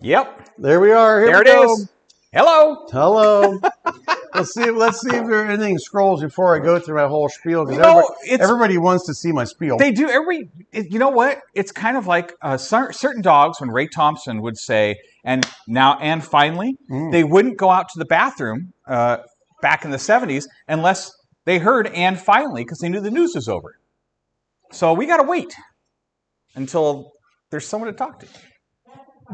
Yep. There we are. Here There we it go. is. Hello. Hello. Let's see if there anything scrolls before I go through my whole spiel, because everybody wants to see my spiel. They do. You know what? It's kind of like certain dogs, when Ray Thompson would say, and finally, they wouldn't go out to the bathroom back in the 70s unless they heard and finally, because they knew the news was over. So we got to wait until there's someone to talk to.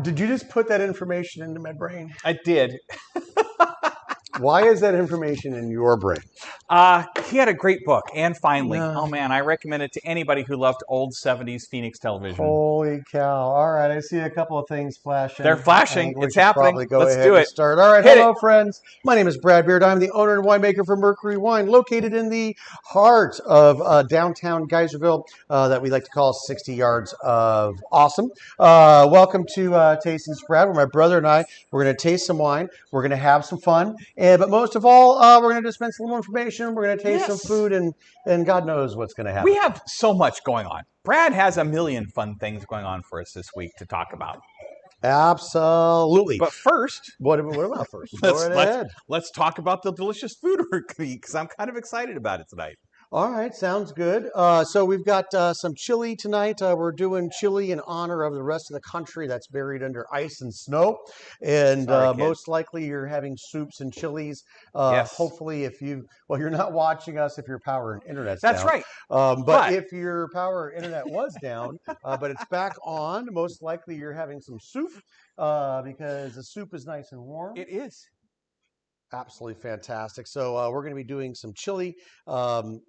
Did you just put that information into my brain? I did. Why is that information in your brain? He had a great book, and finally. Oh, man, I recommend it to anybody who loved old 70s Phoenix television. Holy cow. All right, I see a couple of things flashing. They're flashing. It's happening. Let's do it. Start. All right, hello, friends. My name is Brad Beard. I'm the owner and winemaker for Mercury Wine, located in the heart of downtown Geyserville, that we like to call 60 yards of awesome. Welcome to Tasting Brad, where my brother and I, we're going to taste some wine. We're going to have some fun. But most of all, we're going to dispense a little information. We're going to taste some food, and God knows what's going to happen. We have so much going on. Brad has a million fun things going on for us this week to talk about. Absolutely. But first... What about first? Let's talk about the delicious food we're going to eat, because I'm kind of excited about it tonight. All right, sounds good. So we've got some chili tonight. We're doing chili in honor of the rest of the country that's buried under ice and snow. And most likely you're having soups and chilies. Yes. Hopefully you're not watching us if your power and internet's down. That's right. But if your power and internet was down, but it's back on, most likely you're having some soup because the soup is nice and warm. It is. Absolutely fantastic. So we're going to be doing some chili,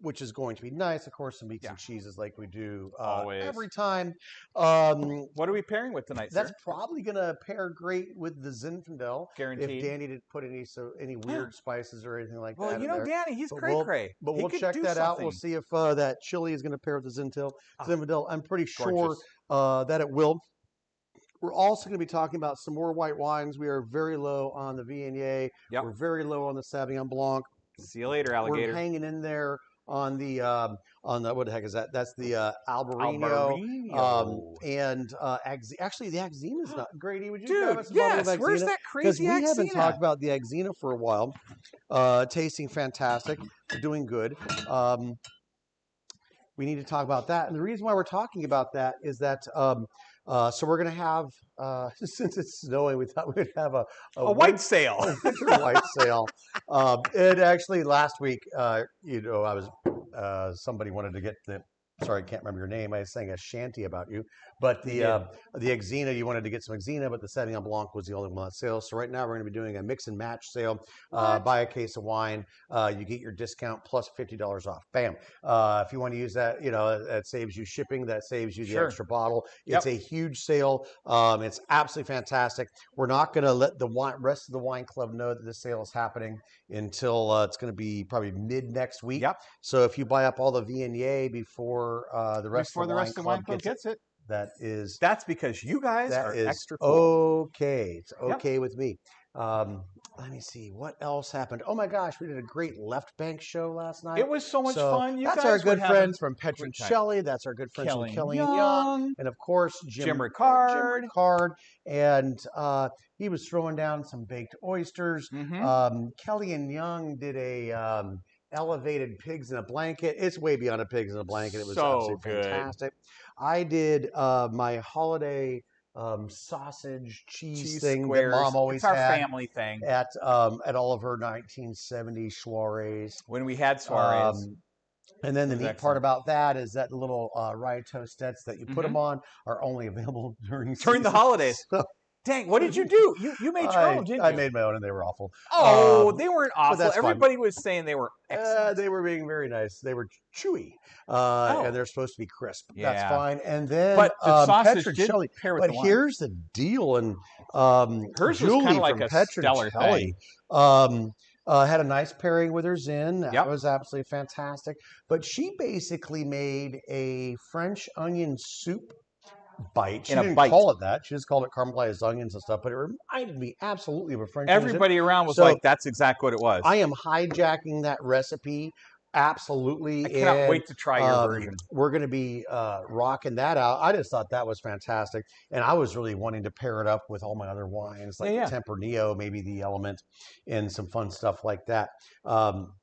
which is going to be nice. Of course, some meats and cheeses like we do every time. What are we pairing with tonight, That's probably going to pair great with the Zinfandel. Guaranteed. If Danny didn't put any weird spices or anything like that. Well, you know, Danny, he's cray-cray. But we'll check that out. We'll see if that chili is going to pair with the Zinfandel. I'm pretty sure that it will. We're also going to be talking about some more white wines. We are very low on the Viognier. Yep. We're very low on the Sauvignon Blanc. See you later, alligator. We're hanging in there on the what the heck is that? That's the Albarino. And actually the Axina is not. Grady, would you grab us a bottle of Axina? Where's that crazy Axina? Because we haven't talked about the Axina for a while. Tasting fantastic. Doing good. We need to talk about that. And the reason why we're talking about that is that so we're going to have, since it's snowing, we thought we'd have a white sale. A winter white sale. And actually last week, I was, somebody wanted to get sorry, I can't remember your name. I sang a shanty about you. But the Axina, you wanted to get some Axina, but the Sauvignon Blanc was the only one on sale. So right now we're going to be doing a mix and match sale. Buy a case of wine, you get your discount plus $50 off. Bam. If you want to use that, that saves you shipping. That saves you the extra bottle. It's a huge sale. It's absolutely fantastic. We're not going to let the rest of the wine club know that this sale is happening until it's going to be probably mid next week. Yep. So if you buy up all the Viognier before the rest of the wine club gets it. That's because you guys are extra cool. Okay. It's okay with me. Let me see what else happened. Oh my gosh, we did a great Left Bank show last night. It was so much fun. That's our good friends from Petroncelli. That's our good friends from Kelly and Young, and of course Jim Ricard. And he was throwing down some baked oysters. Kelly and Young did a elevated pigs in a blanket. It's way beyond a pigs in a blanket. It was absolutely fantastic. I did my holiday sausage cheese thing squares. That Mom always had. It's our family thing at all of her 1970s soirees. When we had soirees. And then the neat part about that is that the little rye toastettes that you put them on are only available during the holidays. Dang, what did you do? You made your own, didn't you? I made my own, and they were awful. Oh, they weren't awful. Everybody was saying they were excellent. They were being very nice. They were chewy, and they're supposed to be crisp. Yeah. That's fine. And then, but the sausage did pair with the wine. Here's the deal, and hers Julie was kind of like from a stellar thing. Had a nice pairing with her Zin. That was absolutely fantastic. But she basically made a French onion soup bite. She didn't call it that. She just called it caramelized onions and stuff, but it reminded me absolutely of a French Everybody around was like, that's exactly what it was. I am hijacking that recipe Absolutely. I cannot And wait to try your version. we're going to be rocking that out. I just thought that was fantastic. And I was really wanting to pair it up with all my other wines, like Yeah, the Tempranillo, maybe the Element, and some fun stuff like that. Um,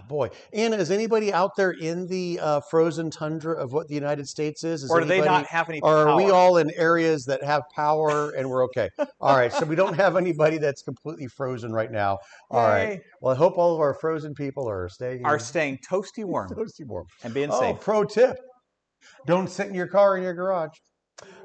Boy, Anna, is anybody out there in the frozen tundra of what the United States is? Is Or do they anybody, not have any or are we power? all in areas that have power and we're okay? All right, so we don't have anybody that's completely frozen right now. All right. Yay. Well, I hope all of our frozen people are staying Toasty warm toasty warm. and being Oh, safe. pro tip: don't sit in your car in your garage.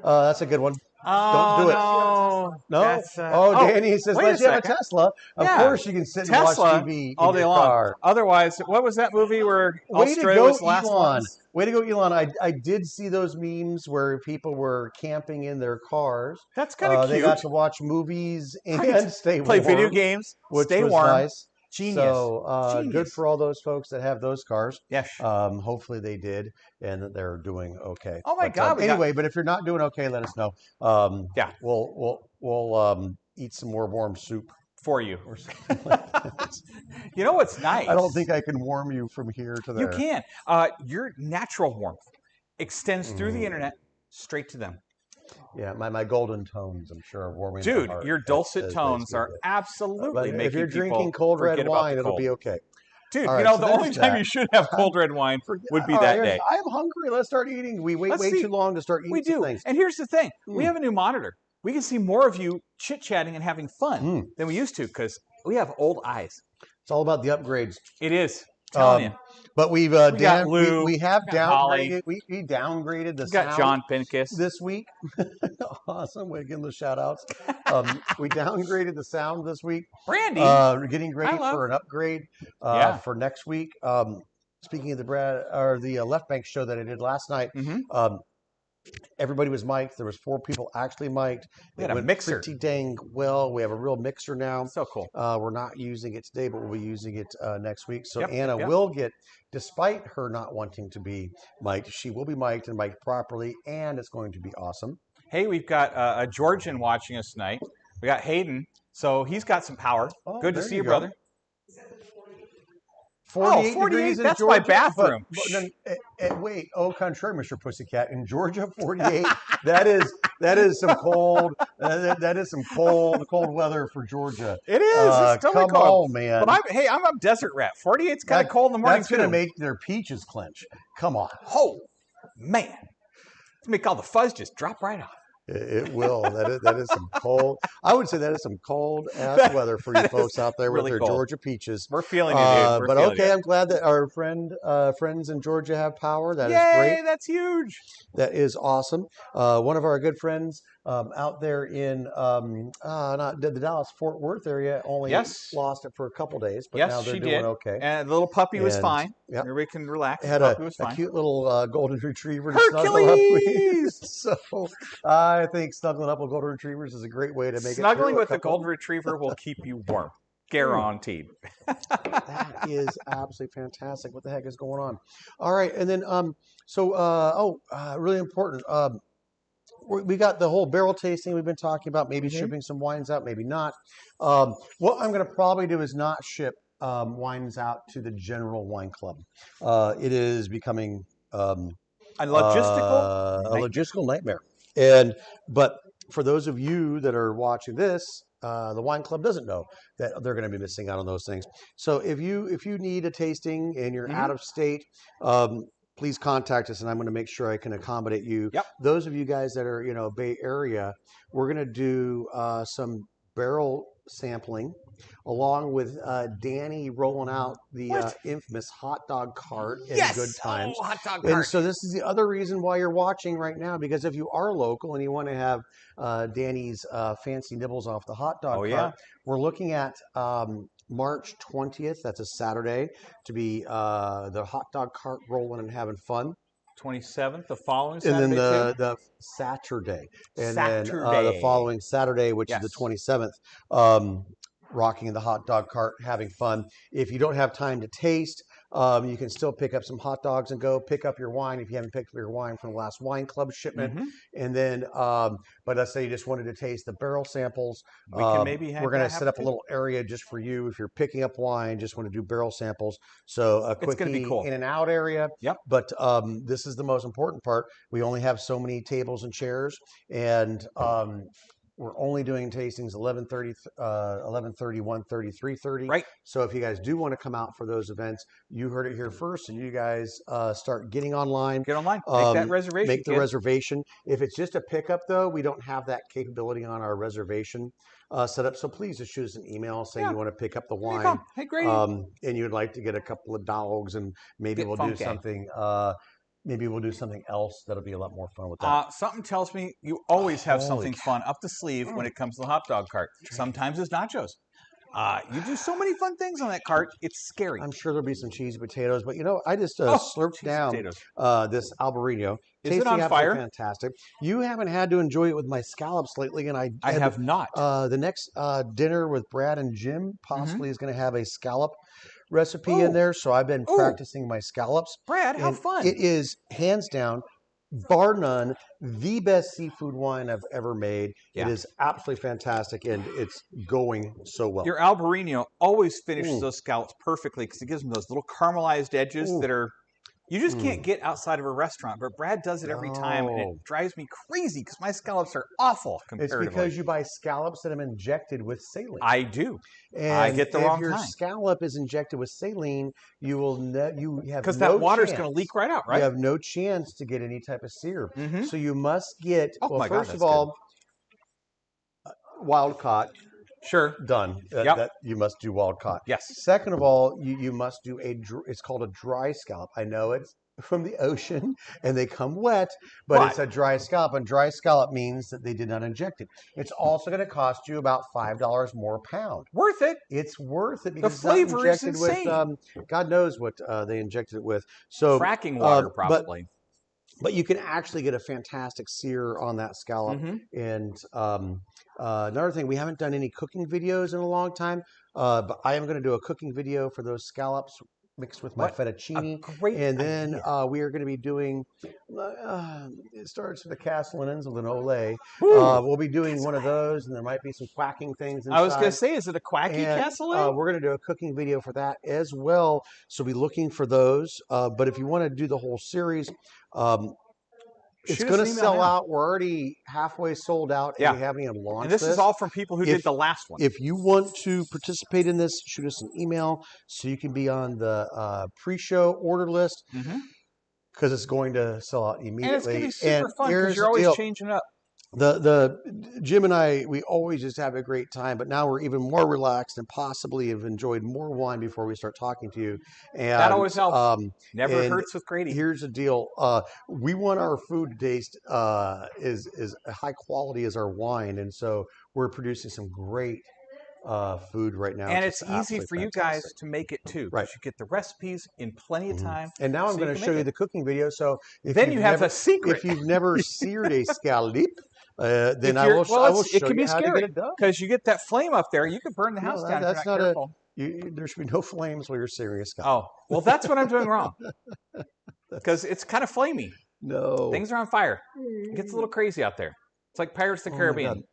That's a good one. Oh, Don't do it. no. No. That's, Danny says, wait a "Let's have a second. Tesla." Of Yeah. course, you can sit and watch Tesla TV all in day your long. car. Otherwise, what was that movie where Way to Australia go, was the last Elon. ones? Way to go, Elon. I did see those memes where people were camping in their cars. That's kind of cute. They got to watch movies and Right. stay Play warm, video games, which stay was warm. nice. Genius. So good Genius. for all those folks that have those cars. Yes. Hopefully they did and that they're doing okay. Oh my God. Anyway, but if you're not doing okay, let us know. Yeah. We'll eat some more warm soup For you. or something like that. You know what's nice? I don't think I can warm you from here to there. You can. Your natural warmth extends through the internet straight to them. Yeah, my golden tones, I'm sure, are warming. Dude, my heart your dulcet as tones they are speak it. absolutely But making if you're people drinking cold red forget about wine, the it'll cold. be okay. Dude, All you right, know, so the only there's time that. you should have cold red wine would be All that right, day. I'm hungry. Let's start eating. We wait Let's way see. too long to start eating We some do. things. And here's the thing. We have a new monitor. We can see more of you chit-chatting and having fun than we used to because we have old eyes. It's all about the upgrades. It is. Telling you. But we got Lou, we have got Holly. downgraded. We downgraded the We got sound John Pincus. this week. Awesome. Way to give them the shout outs. We downgraded the sound this week. Brandy. Getting ready for an upgrade for next week. Speaking of the Left Bank show that I did last night, everybody was mic'd. There was 4 people actually mic'd. We had a mixer. Pretty dang well. We have a real mixer now. So cool. We're not using it today, but we'll be using it next week. So Anna will get, despite her not wanting to be mic'd, she will be mic'd and mic'd properly, and it's going to be awesome. Hey, we've got a Georgian watching us tonight. We got Hayden, so he's got some power. Oh, Good to there see you you, go. brother. 48 48, degrees in that's Georgia. my bathroom. But then, wait, au contraire, Mr. Pussycat. In Georgia, 48. that is some cold. That is some cold weather for Georgia. It is. It's totally come cold. on, man. But I'm a desert rat. 48's kind of cold in the morning That's going to too. make their peaches clench. Come on. Oh, man. It's make all the fuzz just drop right off. It will. That is some cold. I would say that is some cold ass weather for you folks out there with really their cold. Georgia peaches. We're feeling you, dude. We're But feeling okay, you. I'm glad that our friends in Georgia have power. That is Yay, great. that's huge. That is awesome. One of our good friends out there in not the Dallas-Fort Worth area only lost it for a couple days, but now they're doing okay. And the little puppy was fine. Yep. Everybody can relax. Had The puppy was a fine. cute little golden retriever to snuggle up with. So I think snuggling up with golden retrievers is a great way to make Snuggling it with the golden retriever will keep you warm. Guaranteed. That is absolutely fantastic. What the heck is going on? All right, and then really important. We got the whole barrel tasting we've been talking about. Maybe shipping some wines out, maybe not. What I'm going to probably do is not ship wines out to the general wine club. It is becoming A logistical nightmare. But for those of you that are watching this, the wine club doesn't know that they're going to be missing out on those things. So if you need a tasting and you're out of state, please contact us, and I'm going to make sure I can accommodate you. Yep. Those of you guys that are Bay Area, we're going to do some barrel sampling, along with Danny rolling out the infamous hot dog cart in Good Times. Oh, hot dog cart. And so this is the other reason why you're watching right now, because if you are local and you want to have Danny's fancy nibbles off the hot dog cart, we're looking at March 20th. That's a Saturday, to be the hot dog cart rolling and having fun. 27th, the following Saturday, and then the Saturday, and then the following Saturday, which is the 27th, rocking the hot dog cart, having fun. If you don't have time to taste, You can still pick up some hot dogs and go pick up your wine if you haven't picked up your wine from the last wine club shipment. And then, but let's say you just wanted to taste the barrel samples. We can maybe have we're going that to set up a happen too. little area just for you if you're picking up wine, just want to do barrel samples. So a It's gonna be quickie cool. in and out area. Yep. But this is the most important part. We only have so many tables and chairs, and we're only doing tastings 11:30, 11:30, 1:30, 3:30. Right. So if you guys do want to come out for those events, you heard it here first, and you guys start getting online. Get online. Make that reservation. Make the kid. reservation. If it's just a pickup, though, we don't have that capability on our reservation setup. So please just shoot us an email saying you want to pick up the There you wine. go. Hey, great. And you'd like to get a couple of dogs, and maybe Get we'll funky. do something. Maybe we'll do something else that'll be a lot more fun with that. Something tells me you always have Holy something fun up the sleeve when it comes to the hot dog cart. Sometimes it's nachos. You do so many fun things on that cart. It's scary. I'm sure there'll be some cheesy potatoes, but I just slurped cheesy down potatoes. this Albarino. Is it on fire? Fantastic. You haven't had to enjoy it with my scallops lately, and I have not. The next dinner with Brad and Jim possibly is going to have a scallop recipe in there, so I've been practicing my scallops. Brad, how fun! It is hands down, bar none, the best seafood wine I've ever made. Yeah. It is absolutely fantastic, and it's going so well. Your Albarino always finishes those scallops perfectly because it gives them those little caramelized edges that are you just can't get outside of a restaurant. But Brad does it every time, and it drives me crazy because my scallops are awful comparatively. It's because you buy scallops that are injected with saline. I do. And I get the wrong if your kind. scallop is injected with saline, you have because no that water's chance. going to leak right out, right? You have no chance to get any type of sear. So you must get. First of all, wild caught. Sure. Done. That you must do wild caught. Yes. Second of all, you must do it's called a dry scallop. I know it's from the ocean and they come wet, but it's a dry scallop. And dry scallop means that they did not inject it. It's also going to cost you about $5 more a pound. Worth it. It's worth it because the flavor it's not injected is insane. with God knows what they injected it with. So fracking water probably. But you can actually get a fantastic sear on that scallop. And another thing, we haven't done any cooking videos in a long time, but I am going to do a cooking video for those scallops mixed with my fettuccine. And then we are going to be doing, it starts with the castellanins with an ole. We'll be doing one of those, and there might be some quacking things inside. I was going to say, is it a quacky castellan? We're going to do a cooking video for that as well. So be looking for those. But if you want to do the whole series, it's going to sell out. We're already halfway sold out, and we haven't even launched this. And this is all from people who did the last one. If you want to participate in this, shoot us an email so you can be on the pre-show order list because it's going to sell out immediately. And it's going to be super fun because you're always changing up. The Jim and I, we always just have a great time, but now we're even more relaxed and possibly have enjoyed more wine before we start talking to you. And that always helps. Never hurts with Grady. Here's the deal: we want our food to taste as high quality as our wine, and so we're producing some great food right now. And it's easy for you guys to make it too. Right. You get the recipes in plenty of time. And now I'm going to show you the cooking video. So then you have a secret. If you've never seared a scallop, then I will show you how to get it done. Because you get that flame up there, you can burn the house down. That's not careful. There should be no flames while you're searing a scallop. Oh, well, that's what I'm doing wrong. Because it's kind of flamey. No. Things are on fire. It gets a little crazy out there. It's like Pirates of the Caribbean.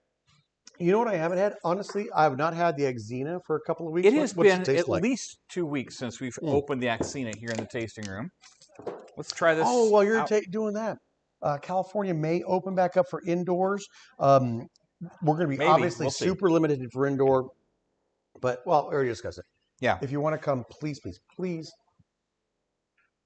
You know what I haven't had? Honestly, I have not had the Axina for a couple of weeks. It has been at least 2 weeks since we've opened the Axina here in the tasting room. Let's try this. Oh, while you're doing that, California may open back up for indoors. We're going to be obviously super limited for indoor, but we already discussed it. Yeah. If you want to come, please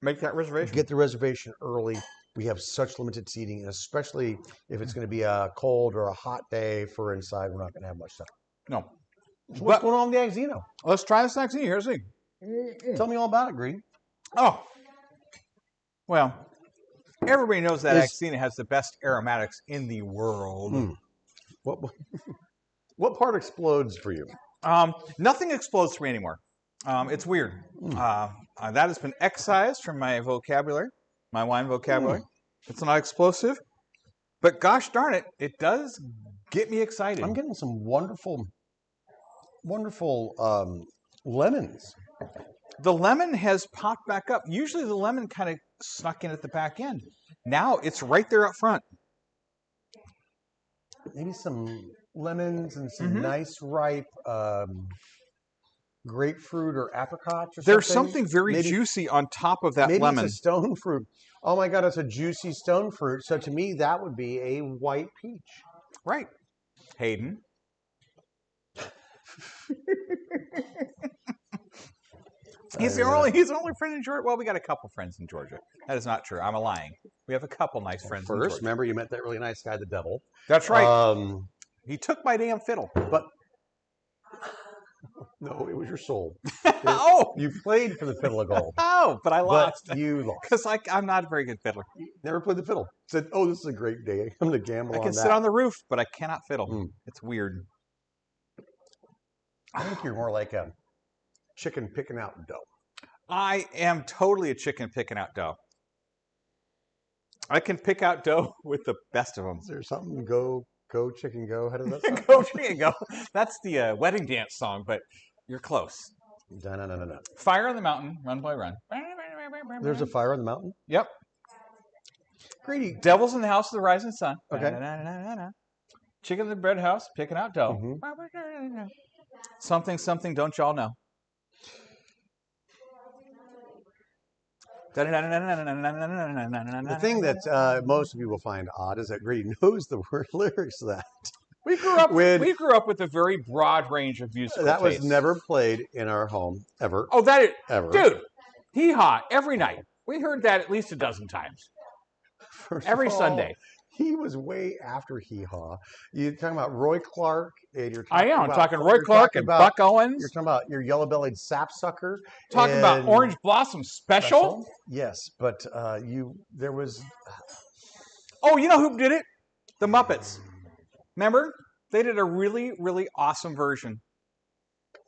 make that reservation. Get the reservation early. We have such limited seating, and especially if it's going to be a cold or a hot day for inside, we're not going to have much stuff. No. So what's going on with the Axina? Let's try this Axina. Here's the Tell me all about it, Green. Oh. Well, everybody knows that Axina has the best aromatics in the world. What part explodes for you? Nothing explodes for me anymore. It's weird. That has been excised from my vocabulary, my wine vocabulary. It's not explosive, but gosh darn it, it does get me excited. I'm getting some wonderful lemons. The lemon has popped back up. Usually the lemon kind of snuck in at the back end. Now it's right there up front. Maybe some lemons and some nice ripe grapefruit or apricots or something. There's something very juicy on top of that lemon. Maybe it's a stone fruit. Oh my God, it's a juicy stone fruit. So to me, that would be a white peach. Right. Hayden. He's the only friend in Georgia. Well, we got a couple friends in Georgia. That is not true. I'm lying. We have a couple nice friends in Georgia. Remember, you met that really nice guy, the devil. That's right. He took my damn fiddle. But no, it was your soul. Oh! You played for the fiddle of gold. Oh, but I lost. But you lost. Because I'm not a very good fiddler. You never played the fiddle. Said, oh, this is a great day. I'm going to gamble on that. I can sit on the roof, but I cannot fiddle. It's weird. I think you're more like a chicken picking out dough. I am totally a chicken picking out dough. I can pick out dough with the best of them. Is there something go chicken go? How does that sound? Go chicken go. That's the wedding dance song, but you're close. No. Fire on the mountain, run boy run. There's a fire on the mountain? Yep. Greedy. Devil's in the house of the rising sun. Okay. Chicken in the bread house, picking out dough. Something, don't y'all know? The thing that most of you will find odd is that Greedy knows the word lyrics to that. We grew up with a very broad range of musical That tastes. was never played in our home, ever. Oh, ever. Dude, hee-haw, every night. We heard that at least a dozen times. Every Sunday. He was way after Hee Haw. You're talking about Roy Clark, and you're talking I'm talking Roy Clark and Buck Owens. You're talking about your yellow-bellied sapsucker. Talking about Orange Blossom Special. Yes, but there was. Oh, you know who did it? The Muppets. Remember? They did a really, really awesome version.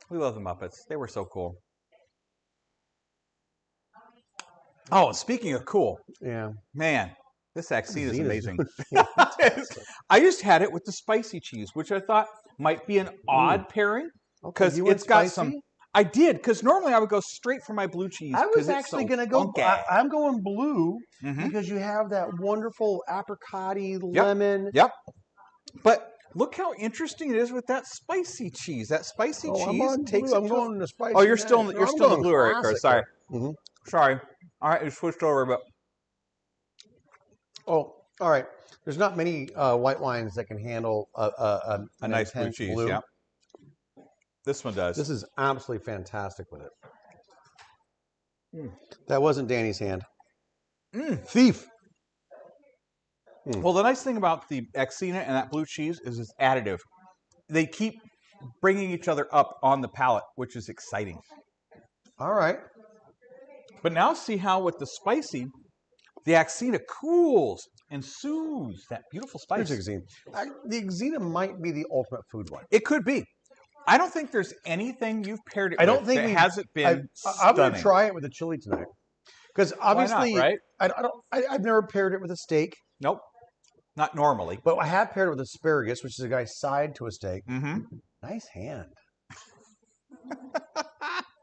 We love the Muppets. They were so cool. Oh, speaking of cool. Yeah. Man. This Axine is amazing. I just had it with the spicy cheese, which I thought might be an odd pairing because it's got some. I did because normally I would go straight for my blue cheese. I was actually going to go. I'm going blue because you have that wonderful apricot-y lemon. Yep. But look how interesting it is with that spicy cheese. That spicy cheese takes. I'm going to spicy. Oh, you're still in the blue area. Sorry. Sorry. All right, you switched over, but. Oh, all right. There's not many white wines that can handle a nice blue cheese. Yeah, this one does. This is absolutely fantastic with it. That wasn't Danny's hand. Thief. Well, the nice thing about the Axina and that blue cheese is it's additive. They keep bringing each other up on the palate, which is exciting. All right. But now see how with the spicy. The Axina cools and soothes that beautiful spice. Here's Axina. The Axina might be the ultimate food one. It could be. I don't think there's anything you've paired it with that hasn't been I'm going to try it with a chili tonight. Because obviously, right? I've never paired it with a steak. Nope. Not normally. But I have paired it with asparagus, which is a guy's side to a steak. Mm-hmm. Nice hand.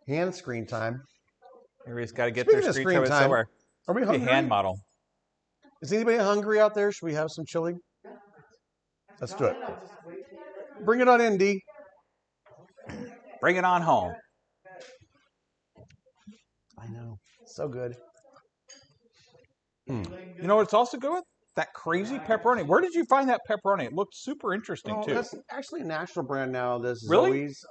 Hand screen time. Everybody's got to get their screen time somewhere. Are we hungry? Hand model. Is anybody hungry out there? Should we have some chili? Let's do it. Bring it on in, D. Bring it on home. I know. So good. You know what's also good with? That crazy pepperoni. Where did you find that pepperoni? It looked super interesting, too. That's actually a national brand now. This is really? Zoe's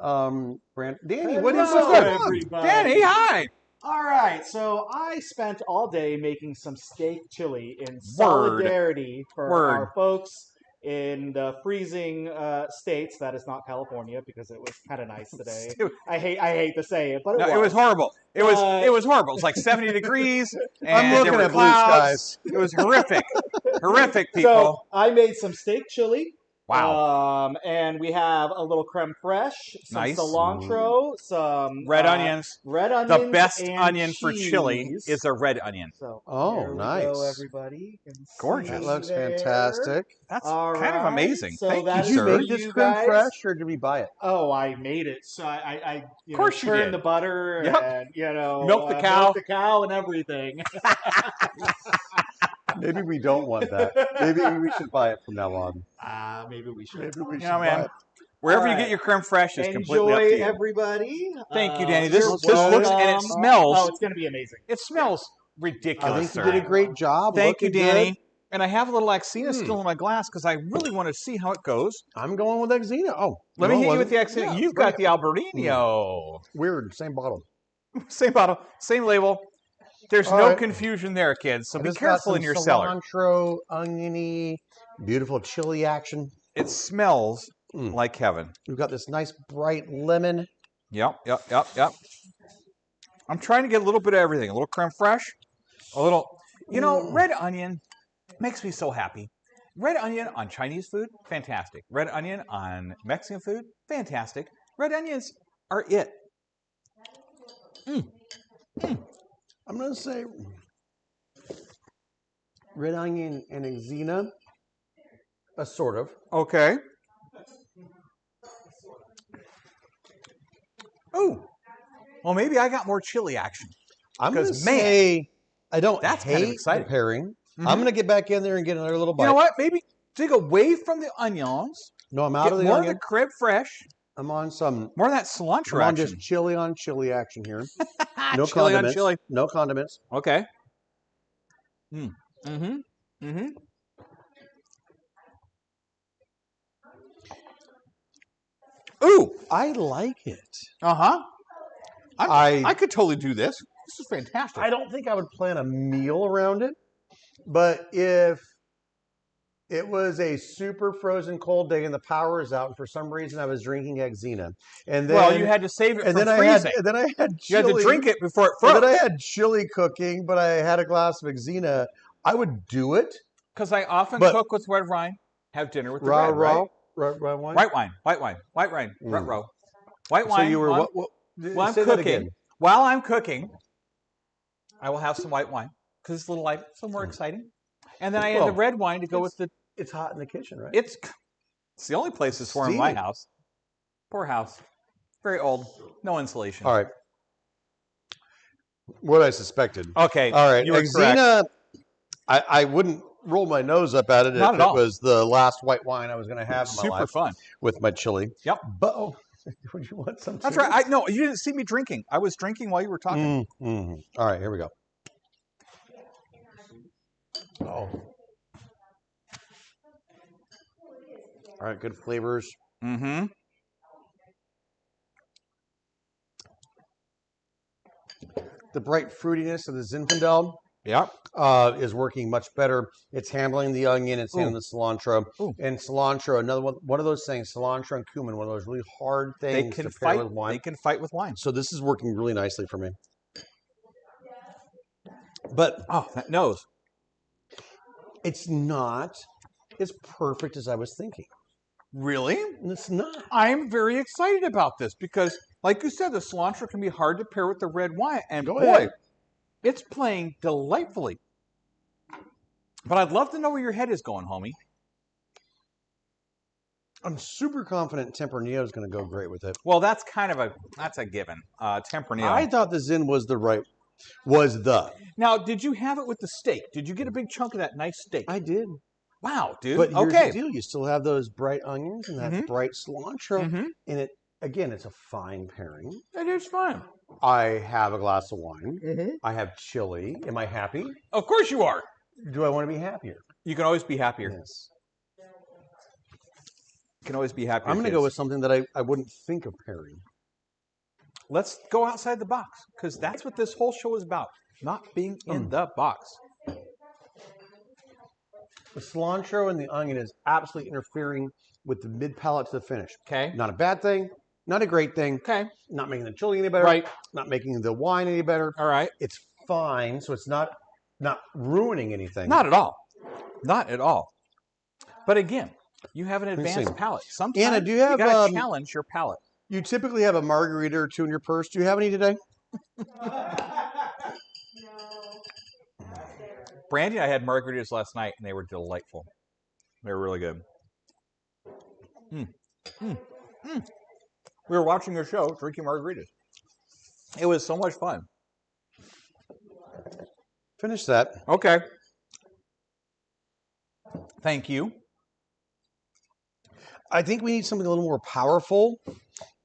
brand. Danny, what is this? Danny, hi. All right, so I spent all day making some steak chili in solidarity for our folks in the freezing states. That is not California because it was kind of nice today. I hate to say it, but it was horrible. It was horrible. It was like 70 degrees, and I'm looking there were at clouds. blue skies. It was horrific. Horrific, people. So I made some steak chili Wow. And we have a little creme fraiche, some Nice. cilantro, some Red onions. red The onions, best and onion for chili cheese. is a red onion. So Oh, there we nice. go, everybody. You can Gorgeous. see That looks there. fantastic. That's All kind of right. amazing. So Thank that you, is Did you sir. make this you creme guys. fraiche, or did we buy it? Oh, I made it. So I Of course you turned did. the butter Yep. and Milk the cow. milk the cow and everything. Maybe we don't want that. Maybe we should buy it from now on. Maybe we should. Maybe we should know, man. buy it. Wherever you All get right. your creme fraiche is completely up Enjoy, to you. everybody. Thank you, Danny. This you're looks and it welcome. smells. Oh, it's going to be amazing. It smells I ridiculous, think you did a sir. great job. Thank you, Looking Danny. good. And I have a little Axina still in my glass because I really want to see how it goes. I'm going with Exina. Oh, Let no, me it hit you with the wasn't. Axina. Yeah, You've bring got the Alberino. Weird. Same bottle. Same bottle, same label. There's All no right. confusion there, kids. So I be just got careful some in your cellar. cilantro, oniony, beautiful chili action. It smells Mm. like heaven. We've got this nice bright lemon. Yep. I'm trying to get a little bit of everything. A little creme fraiche, a little, red onion makes me so happy. Red onion on Chinese food, fantastic. Red onion on Mexican food, fantastic. Red onions are it. I'm going to say red onion and Exina, sort of. Okay. Oh, well, maybe I got more chili action. I'm going to 'Cause, man, say I don't that's hate kind of exciting. the pairing. Mhm. I'm going to get back in there and get another little bite. You know what? Maybe dig away from the onions. No, I'm out Get of the more onion. of the creme fraiche. I'm on some. More of that cilantro I'm on action. just chili on chili action here. No Chili on condiments. chili. No condiments. Okay. Mm-hmm. Ooh. I like it. Uh-huh. I I could totally do this. This is fantastic. I don't think I would plan a meal around it, but if it was a super frozen cold day and the power is out, and for some reason I was drinking Exina, and then well, you had to save it and from then freezing. I had You had chili, to drink it before it and froze. then I had chili cooking, but I had a glass of Exina. I would do it. Because I often But- cook with red wine, have dinner with the Raw, red, right? raw wine. White wine. Mm. Row. White So wine. you were on- what? While I'm say that cooking, again. while I'm cooking, I will have some white wine because it's a little light, so more exciting. And then I add the Well, red wine to go with the. It's hot in the kitchen, right? It's the only place it's warm in my Steamy. house. Poor house, very old, no insulation. All right. What I suspected. Okay. All right. You were correct. Exina, I wouldn't roll my nose up at it Not if at it all. was the last white wine I was going to have in my Super life fun. with my chili. Yep. But would you want some? That's chili? right. No, you didn't see me drinking. I was drinking while you were talking. All right, here we go. Oh. All right, good flavors. Mm-hmm. The bright fruitiness of the Zinfandel Yep. is working much better. It's handling the onion, it's handling the cilantro. Ooh. And cilantro, another one of those things, cilantro and cumin, one of those really hard They things can to pair fight. with wine. They can fight with wine. So this is working really nicely for me. But Oh, that nose. it's not as perfect as I was thinking. Really? And it's not. I'm very excited about this because, like you said, the cilantro can be hard to pair with the red wine, and Go boy, ahead. it's playing delightfully. But I'd love to know where your head is going, homie. I'm super confident Tempranillo is going to go great with it. Well, that's a given. Tempranillo. I thought the Zin was the. Now, did you have it with the steak? Did you get a big chunk of that nice steak? I did. Wow, dude. But here's okay. the deal. You still have those bright onions and that Mhm. bright cilantro. Mm-hmm. And it, again, it's a fine pairing. It is fine. I have a glass of wine. Mm-hmm. I have chili. Am I happy? Of course you are. Do I want to be happier? You can always be happier. Yes. You can always be happier. I'm going to kids. go with something that I wouldn't think of pairing. Let's go outside the box because that's what this whole show is about. Not being in the box. The cilantro and the onion is absolutely interfering with the mid palate to the finish. Okay. Not a bad thing. Not a great thing. Okay. Not making the chili any better. Right. Not making the wine any better. All right. It's fine. So it's not ruining anything. Not at all. Not at all. But again, You have an me advanced see. palate. Sometimes Anna, do you have, you gotta challenge your palate. You typically have a margarita or two in your purse. Do you have any today? Brandy and I had margaritas last night, and they were delightful. They were really good. We were watching a show, drinking margaritas. It was so much fun. Finish that. Okay. Thank you. I think we need something a little more powerful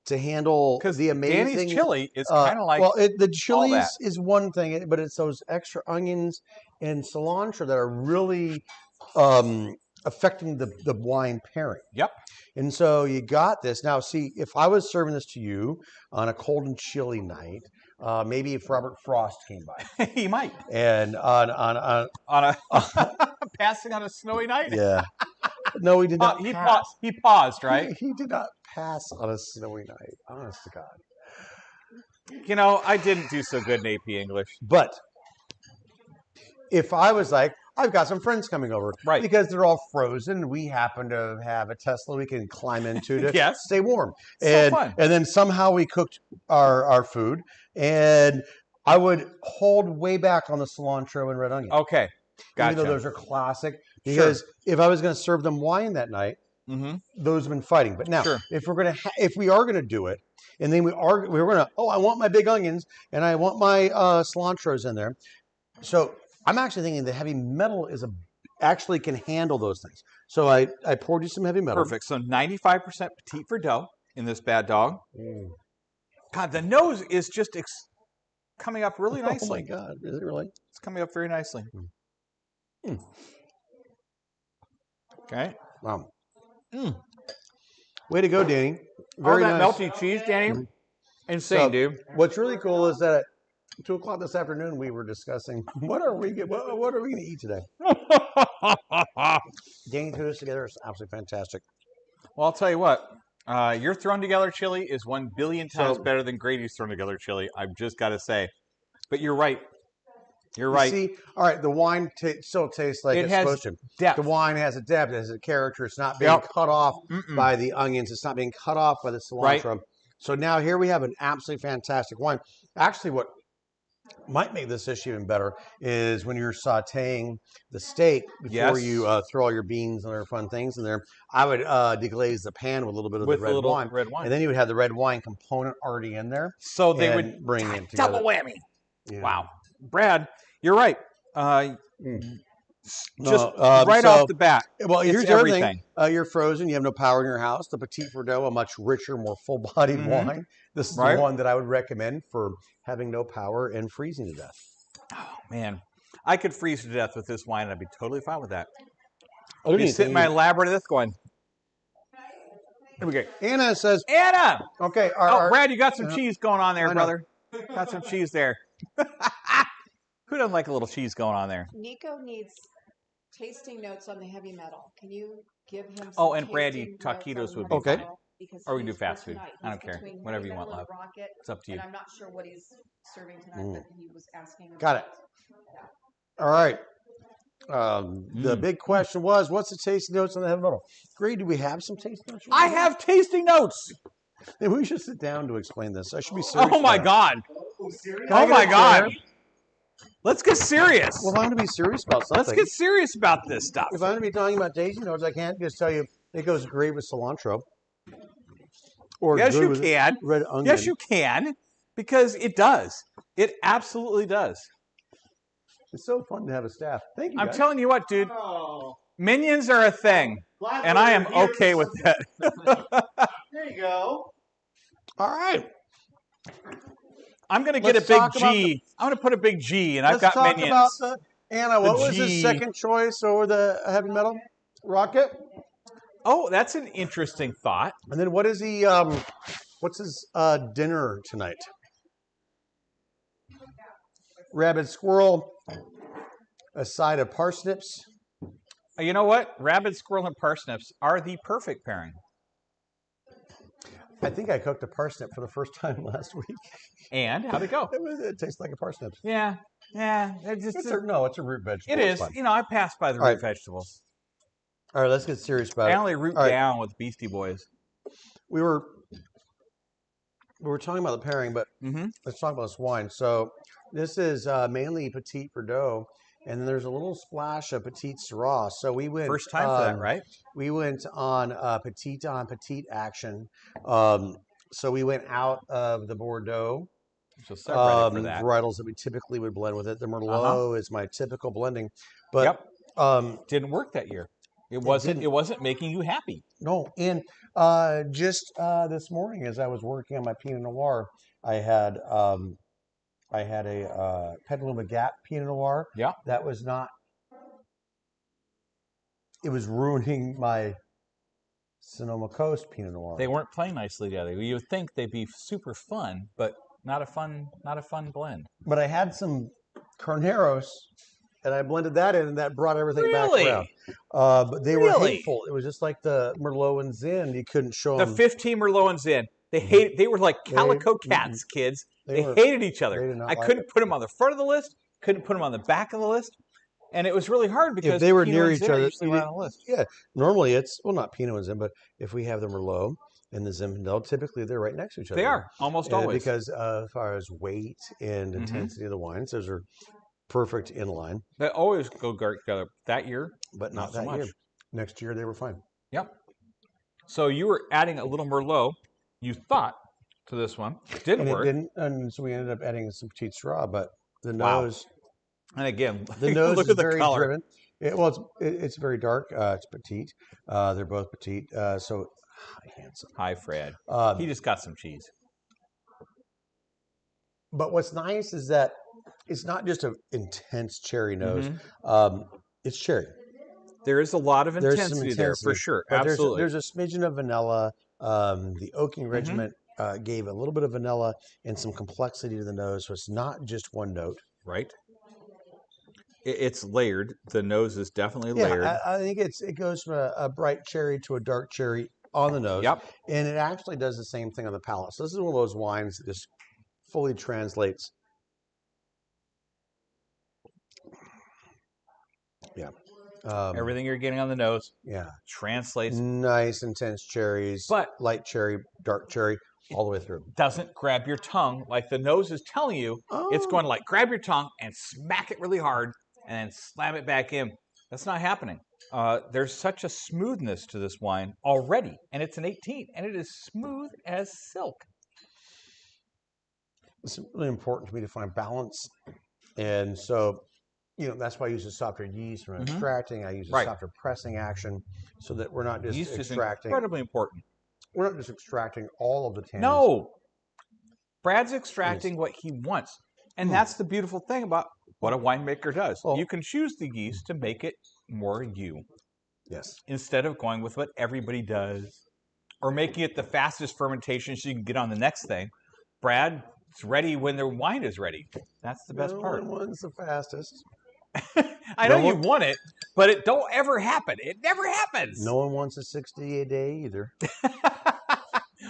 to handle the amazing. Danny's chili is kind of like the chilies is one thing, but it's those extra onions and cilantro that are really affecting the wine pairing. Yep. And so you got this. Now, see, if I was serving this to you on a cold and chilly night, maybe if Robert Frost came by, he might. And on a passing on a snowy night. Yeah. No, he did not. He paused, right? He did not pass on a snowy night. Honest to God. You know, I didn't do so good in AP English. But if I was like, I've got some friends coming over, right? Because they're all frozen. We happen to have a Tesla we can climb into to stay warm. So fun. And then somehow we cooked our food, and I would hold way back on the cilantro and red onion. Okay. Gotcha. Even though those are classic, because if I was going to serve them wine that night, those have been fighting. But now, if we are going to do it, and then we're going to, I want my big onions and I want my cilantros in there. So I'm actually thinking the heavy metal actually can handle those things. So I poured you some heavy metal. Perfect. So 95% Petite Verdot in this bad dog. God, the nose is just coming up really nicely. Oh my God, is it really? It's coming up very nicely. Okay. Wow. Way to go, Danny. Very nice. Melty cheese, Danny. Insane, dude. What's really cool is that at 2 o'clock this afternoon we were discussing what are we going to eat today. Danny threw this together. It's absolutely fantastic. Well, I'll tell you what. Your thrown together chili is 1 billion times better than Grady's thrown together chili. I've just got to say. But you're right. You're right. See, all right, the wine still tastes like it's supposed to. Depth. The wine has a depth, it has a character. It's not being cut off by the onions. It's not being cut off by the cilantro. Right. So now here we have an absolutely fantastic wine. Actually, what might make this dish even better is when you're sautéing the steak before you throw all your beans and other fun things in there. I would deglaze the pan with a little bit of the red wine. And then you would have the red wine component already in there. So they would bring it together. Double whammy. Yeah. Wow. Brad, you're right. Right off the bat. Well, here's everything. You're frozen. You have no power in your house. The Petite Verdot, a much richer, more full-bodied wine. This is the one that I would recommend for having no power and freezing to death. Oh, man. I could freeze to death with this wine, and I'd be totally fine with that. I'd be sitting in my labyrinth going, here we go. Anna says... Anna! Okay. Brad, you got some cheese going on there, brother. Got some cheese there. Who doesn't like a little cheese going on there? Nico needs tasting notes on the heavy metal. Can you give him some and Brandy, taquitos would be fine. Or we can do fast food. I don't care. Whatever you want, love. It's up to you. And I'm not sure what he's serving tonight, but he was asking about. Got it. All right. The big question was, what's the tasting notes on the heavy metal? Greg, do we have some tasting notes? I have tasting notes. Maybe we should sit down to explain this. I should be serious. Oh, my God. Oh, my God. Let's get serious. Well, if I'm going to be serious about something. Let's get serious about this stuff. If I'm going to be talking about tasting notes, I can't just tell you it goes great with cilantro. Or yes, you can. Red onion. Yes, you can. Because it does. It absolutely does. It's so fun to have a staff. Thank you, I'm guys. telling you what, dude. Minions are a thing. And I am okay with that. There you go. All right. I'm going to get a big G. I'm going to put a big G, and I've got minions. Let's talk about Anna, what was his second choice over the heavy metal? Rocket? Oh, that's an interesting thought. And then what is he, what's his dinner tonight? Rabbit squirrel, a side of parsnips. You know what? Rabbit, squirrel, and parsnips are the perfect pairing. I think I cooked a parsnip for the first time last week. And how'd it go? It tastes like a parsnip. Yeah. It's a root vegetable. It is. You know, I passed by the root vegetables. All right, let's get serious about it. Apparently, root All right. down with Beastie Boys. We were talking about the pairing, but let's talk about this wine. So this is mainly Petit Verdot, and then there's a little splash of Petit Syrah. So we went First time for that, right? We went on Petit action. So we went out of the Bordeaux So subreddit for that. varietals that we typically would blend with it. The Merlot is my typical blending, but didn't work that year. It didn't. wasn't making you happy. No, and just this morning as I was working on my Pinot Noir, I had a Petaluma Gap Pinot Noir. Yeah. That was not. It was ruining my Sonoma Coast Pinot Noir. They weren't playing nicely together. You would think they'd be super fun, but not a fun blend. But I had some Carneros, and I blended that in, and that brought everything back Really? around. But they were hateful. It was just like the Merlot and Zin. You couldn't show The them. 15 Merlot and Zin. They hated. They were like calico cats, kids. They hated each they other. did not I like couldn't it. put them on the front of the list. Couldn't put them on the back of the list. And it was really hard because If they were Pinot near and each Zin are other, usually right on the list. yeah. Normally it's not Pinot and Zin, but if we have the Merlot and the Zinfandel, typically they're right next to each other. They are almost always. Because as far as weight and intensity of the wines, those are perfect in line. They always go together. That year, But not so that much. year. Next year they were fine. Yep. So you were adding a little Merlot, you thought, to this one. Didn't And work. it didn't, and so we ended up adding some Petit Syrah, but the Wow. nose, And again, the nose look is at the very color. driven. It's very dark. It's petite. They're both petite. So handsome. Hi, Fred. He just got some cheese. But what's nice is that it's not just an intense cherry nose. It's cherry. There is a lot of There's some intensity there for sure. But Absolutely. There's a smidgen of vanilla. The oaking regiment gave a little bit of vanilla and some complexity to the nose, so it's not just one note. Right. It's layered. The nose is definitely layered. Yeah, I think it goes from a bright cherry to a dark cherry on the nose. Yep. And it actually does the same thing on the palate. So this is one of those wines that just fully translates. Yeah. Everything you're getting on the nose Yeah. translates. Nice intense cherries, But- light cherry, dark cherry, all the way through. Doesn't grab your tongue like the nose is telling you. It's going to like grab your tongue and smack it really hard and then slam it back in. That's not happening. There's such a smoothness to this wine already, and it's an 18, and it is smooth as silk. It's really important to me to find balance. And so, that's why I use a softer yeast when I'm extracting. I use a softer pressing action so that we're not just Yeast is extracting. incredibly important. We're not just extracting all of the tannins. No. Brad's extracting what he wants. And that's the beautiful thing about what a winemaker does. Well- You can choose the yeast to make it more you Yes. instead of going with what everybody does or making it the fastest fermentation so you can get on the next thing. Brad's ready when their wine is ready. That's the best No part. one's the fastest. I know No you one- want it, but it don't ever happen. It never happens. No one wants a 60 a day either.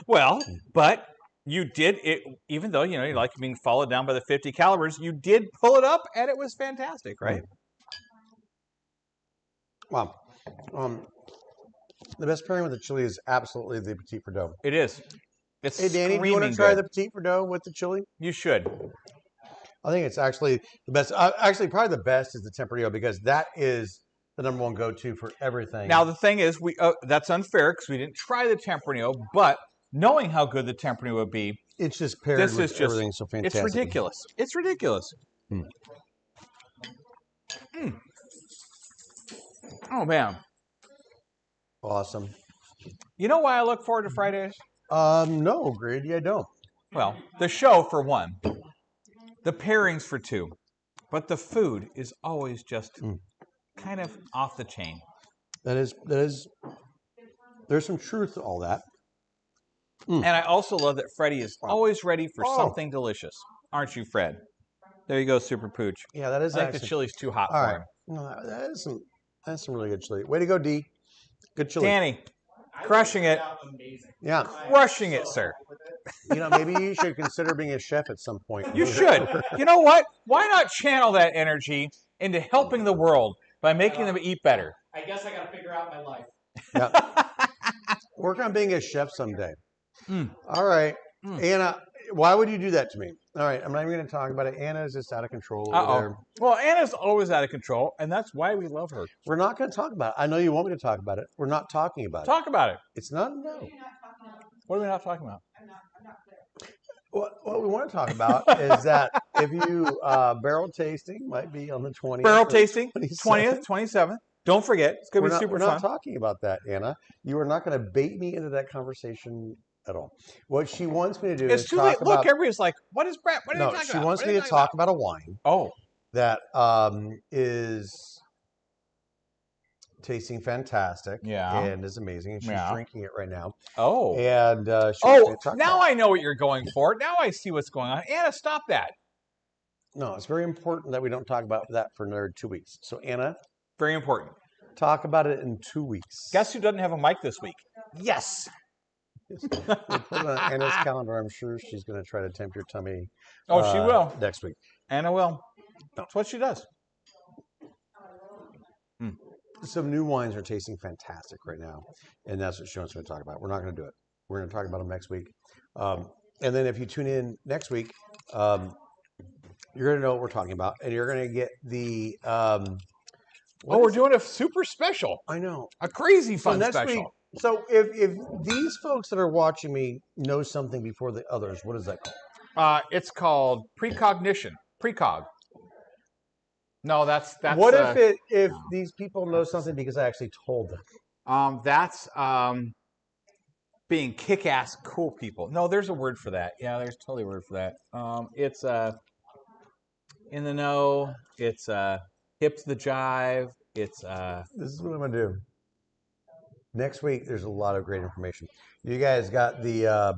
Well, but you did it, even though, you like being followed down by the 50 calibers, you did pull it up and it was fantastic, right? Wow. The best pairing with the chili is absolutely the Petit Verdot. It is. It's Hey, Danny, do you want to screaming try good. the Petit Verdot with the chili? You should. I think it's actually the best. Actually, probably the best is the Tempranillo because that is the number one go-to for everything. Now, the thing is, that's unfair because we didn't try the Tempranillo, but knowing how good the Tempranillo would be, it's just paired this with is just, everything so fantastic. it's ridiculous. It's ridiculous. Oh, man. Awesome. You know why I look forward to Fridays? No, Grady, I don't. Well, the show for one, the pairings for two, but the food is always just kind of off the chain. That is. There's some truth to all that. And I also love that Freddie is always ready for Oh. something delicious. Aren't you, Fred? There you go, Super Pooch. Yeah, that is I think the actually. chili's too hot All for right. him. No, that's some really good chili. Way to go, D. Good chili. Danny, crushing it. Yeah. Crushing it, sir. Maybe you should consider being a chef at some point. You should. You know what? Why not channel that energy into helping the world by making them eat better? I guess I got to figure out my life. Yeah. Work on being a chef someday. All right. Anna, why would you do that to me? All right, I'm not even going to talk about it. Anna is just out of control over there. Well, Anna's always out of control, and that's why we love her. We're not going to talk about it. I know you want me to talk about it. We're not talking about it. Talk about it. It's not a no. What are we not talking about? What we want to talk about is that if you barrel tasting might be on the 20th. Barrel tasting, 27th. 20th, 27th. Don't forget, it's going to be super We're fun. not talking about that, Anna. You are not going to bait me into that conversation at all. What she wants me to do is It's too talk late. about. Look, everybody's like, "What is Brett? What are you talking about?" She wants me to talk about a wine Oh, that is tasting fantastic. Yeah. And is amazing. And she's drinking it right now. oh, And she wants me to talk now about it. I know what you're going for. Now I see what's going on. Anna, stop that. No, it's very important that we don't talk about that for another 2 weeks. So, Anna, Very important. talk about it in 2 weeks. Guess who doesn't have a mic this week? Yes. We'll put it on Anna's calendar. I'm sure she's going to try to tempt your tummy. Oh, she will. Next week. Anna will. That's what she does. Some new wines are tasting fantastic right now, and that's what she wants me to talk about. We're not going to do it. We're going to talk about them next week. And then if you tune in next week, you're going to know what we're talking about, and you're going to get the. We're doing a super special. I know. A crazy fun next special. week. So if these folks that are watching me know something before the others, what is that called? It's called precognition. Precog. No, that's. What if these people know something because I actually told them? That's being kick-ass cool people. No, there's a word for that. Yeah, there's totally a word for that. It's in the know. It's hip to the jive. It's This is what I'm going to do. Next week, there's a lot of great information. You guys got the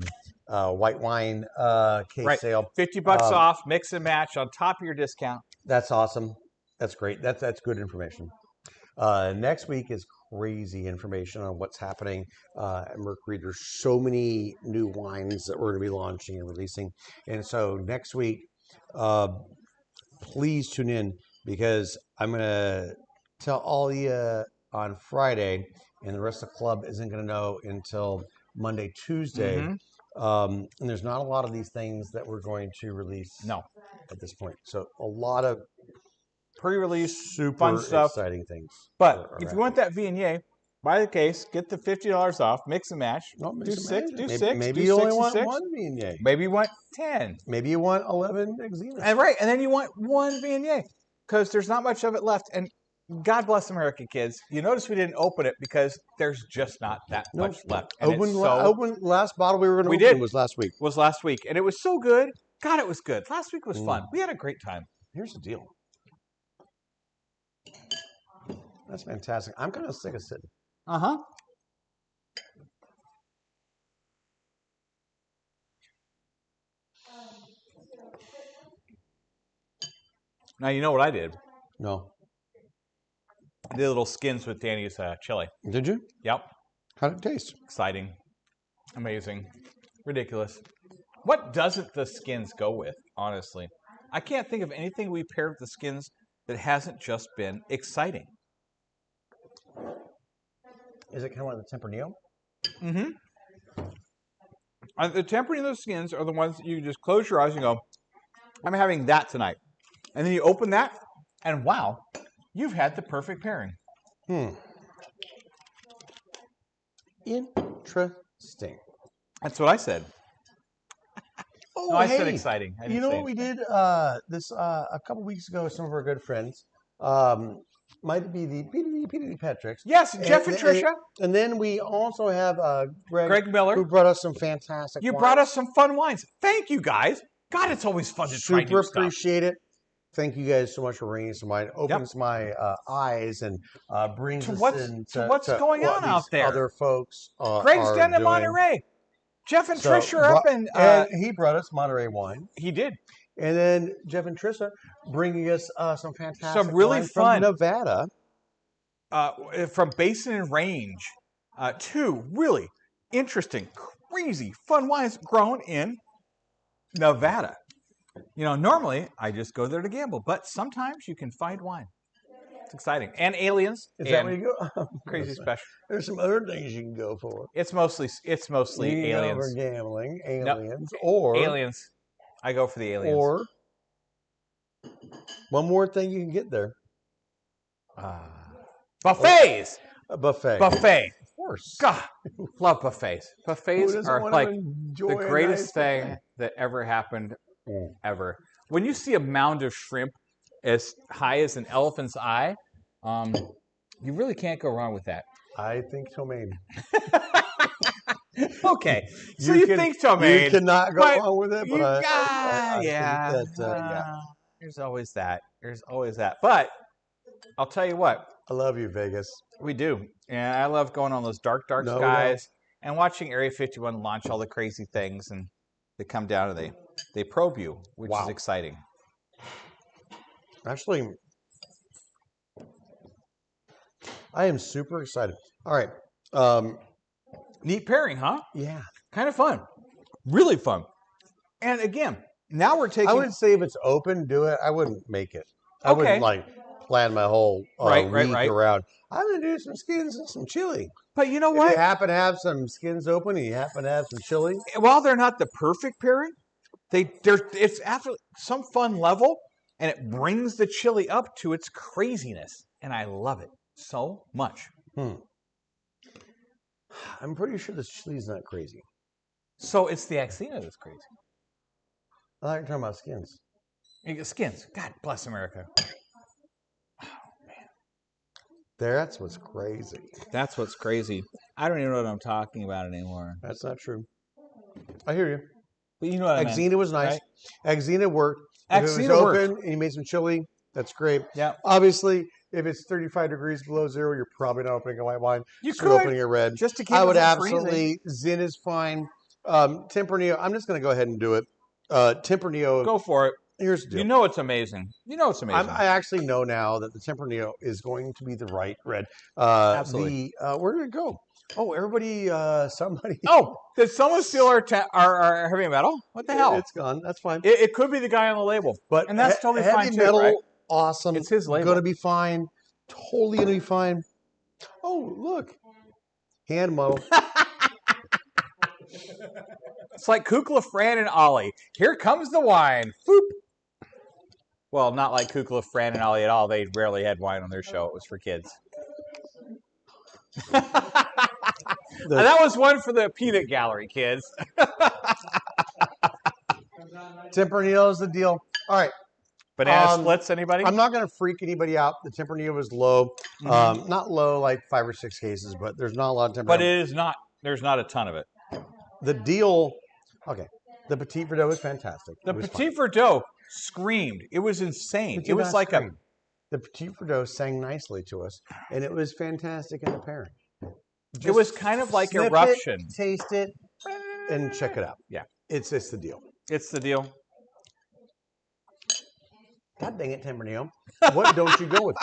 white wine case sale. $50 off, mix and match on top of your discount. That's awesome. That's great. That's good information. Next week is crazy information on what's happening at Mercury. There's so many new wines that we're going to be launching and releasing. And so next week, please tune in because I'm going to tell all of you on Friday, and the rest of the club isn't going to know until Monday, Tuesday. And there's not a lot of these things that we're going to release at this point. So a lot of pre-release, super fun stuff, exciting things. But if you want that Viognier, buy the case, get the $50 off, mix and match. No, do six, do six. Maybe do you six only want six. one Viognier. Maybe you want 10. Maybe you want 11 Exina. And and then you want one Viognier because there's not much of it left. And God bless America, kids. You notice we didn't open it because there's just not that much left. And Open last bottle we were going to open was last week. Was last week, and it was so good. God, it was good. Last week was fun. We had a great time. Here's the deal. That's fantastic. I'm kind of sick of sitting. Now you know what I did. No. I did little skins with Danny's chili. Did you? Yep. How did it taste? Exciting. Amazing. Ridiculous. What doesn't the skins go with, honestly? I can't think of anything we paired with the skins that hasn't just been exciting. Is it kind of like the Tempranillo? The Tempranillo skins are the ones that you just close your eyes and go, I'm having that tonight. And then you open that, and wow, you've had the perfect pairing. Interesting. That's what I said. Oh, no, I said exciting. You know what we did this a couple weeks ago with some of our good friends? Might be the PDD Patrick's. Yes, Jeff and Tricia. And then we also have Greg Miller, who brought us some fantastic wines. Brought us some fun wines. Thank you, guys. God, it's always fun to try new stuff. Super appreciate it. Thank you guys so much for bringing some wine. Opens my eyes and brings us into what's going on out there. Other folks Greg's down in Monterey. Jeff and Tricia are up in... and he brought us Monterey wine. He did. And then Jeff and Tricia bringing us some fantastic some really wine fun from Nevada. From Basin and Range. Two really interesting, crazy, fun wines grown in Nevada. You know, normally I just go there to gamble, but sometimes you can find wine. It's exciting. And aliens. Is that and where you go? crazy special. There's some other things you can go for. It's mostly You can go for aliens. gambling, No, aliens, or aliens. I go for the aliens. Or one more thing you can get there. Buffets. A buffet. Buffet. Of course. God, love buffets. Buffets Who doesn't are wanna like enjoy the a greatest nice thing buffet? that ever happened ever. When you see a mound of shrimp as high as an elephant's eye, you really can't go wrong with that. I think so, maybe. Okay, so you think so, You cannot go but wrong with it, but I yeah, think that, there's always that. There's always that. But I'll tell you what, I love you, Vegas. we do. And I love going on those dark No, we don't. skies and watching Area 51 launch all the crazy things, and they come down and they probe you, which is Wow. exciting. Actually, I am super excited. All right. Neat pairing, huh? Yeah. Kind of fun. Really fun. And again, now we're taking... I would say if it's open, do it. I wouldn't make it. I Okay. wouldn't like plan my whole Right. week around. I'm going to do some skins and some chili. But you know If what? you happen to have some skins open and you happen to have some chili, While they're not the perfect pairing, it's after some fun level, and it brings the chili up to its craziness. And I love it so much. I'm pretty sure this chili's not crazy. So it's the Axina that's crazy. I like talking about skins. You get skins. God bless America. That's what's crazy. That's what's crazy. I don't even know what I'm talking about anymore. That's not true. I hear you. But you know what I meant. Axina was nice. right? Axina worked. If it was Axina worked. open and you made some chili, that's great. Yeah. Obviously, if it's 35 degrees below zero, you're probably not opening a white wine. You So you're could, opening a red. just to keep I it would from freezing. absolutely. Zin is fine. Tempranillo. I'm just going to go ahead and do it. Tempranillo. Go for it. Here's the deal. You know it's amazing. You know it's amazing. I actually know now that the Tempranillo is going to be the right red. Absolutely. Where did it go? Oh, everybody, somebody. Oh, did someone steal our heavy metal? What the hell? It's gone. That's fine. It could be the guy on the label. But and that's totally heavy fine too, metal, right? awesome. It's his label. Going to be fine. Totally going to be fine. Oh, look. Hand model. It's like Kukla, Fran, and Ollie. Here comes the wine. Boop. Well, not like Kukla, Fran, and Ollie at all. They rarely had wine on their show. It was for kids. And that was one for the peanut gallery, kids. Tempranillo is the deal. All right. Banana splits, anybody? I'm not going to freak anybody out. The Tempranillo was low. Not low like 5 or 6 cases, but there's not a lot of Tempranillo. But it is not. There's not a ton of it. The deal, okay. The Petit Verdot was fantastic. The It was Petit fine. Verdot screamed. It was insane. But It did was not like scream. The Petit Verdot sang nicely to us, and it was fantastic in the pairing. It was kind of like sniff Eruption. It, taste it, and check it out. Yeah. It's the deal. It's the deal. God dang it, Tempranillo. What don't you go with?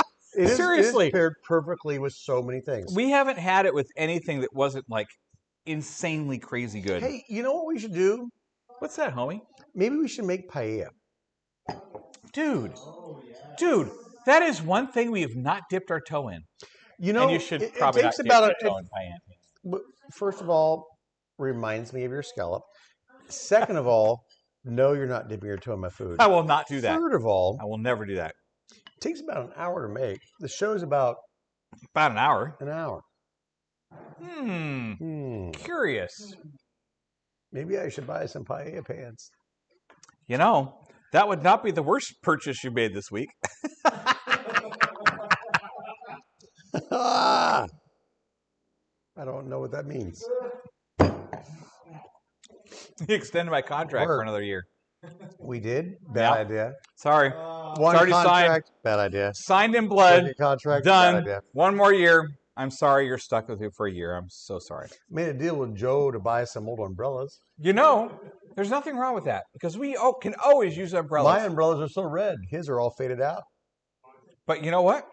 Seriously. It is paired perfectly with so many things. We haven't had it with anything that wasn't like insanely crazy good. Hey, you know what we should do? What's that, homie? Maybe we should make paella. Dude, that is one thing we have not dipped our toe in. You know, And you should it probably takes not about dip your toe in paella. First of all, reminds me of your scallop. Second of all, no, you're not dipping your toe in my food. I will not do that. Third of all, I will never do that. it takes about an hour to make. The show's about About an hour. an hour. Curious. Maybe I should buy some paella pants. You know, that would not be the worst purchase you made this week. I don't know what that means. You extended my contract for Work. another year. We did. Bad Yeah. idea. Sorry. One already signed. contract. Bad idea. Signed in blood. Second contract. Bad Done. idea. One more year. I'm sorry you're stuck with me for a year. I'm so sorry. Made a deal with Joe to buy some old umbrellas. You know, there's nothing wrong with that because we can always use umbrellas. My umbrellas are still red. His are all faded out. But you know what?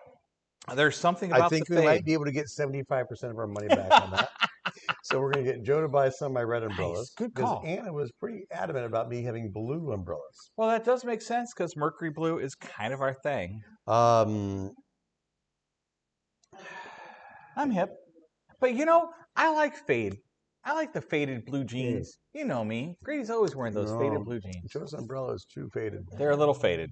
There's something about I think the we fade. might be able to get 75% of our money back on that. So we're going to get Joe to buy some of my red umbrellas. Good because call. Anna was pretty adamant about me having blue umbrellas. Well, that does make sense because mercury blue is kind of our thing. I'm hip. But you know, I like fade. I like the faded blue jeans. You know me. Grady's always wearing those faded blue jeans. Joe's umbrella is too faded. They're a little faded.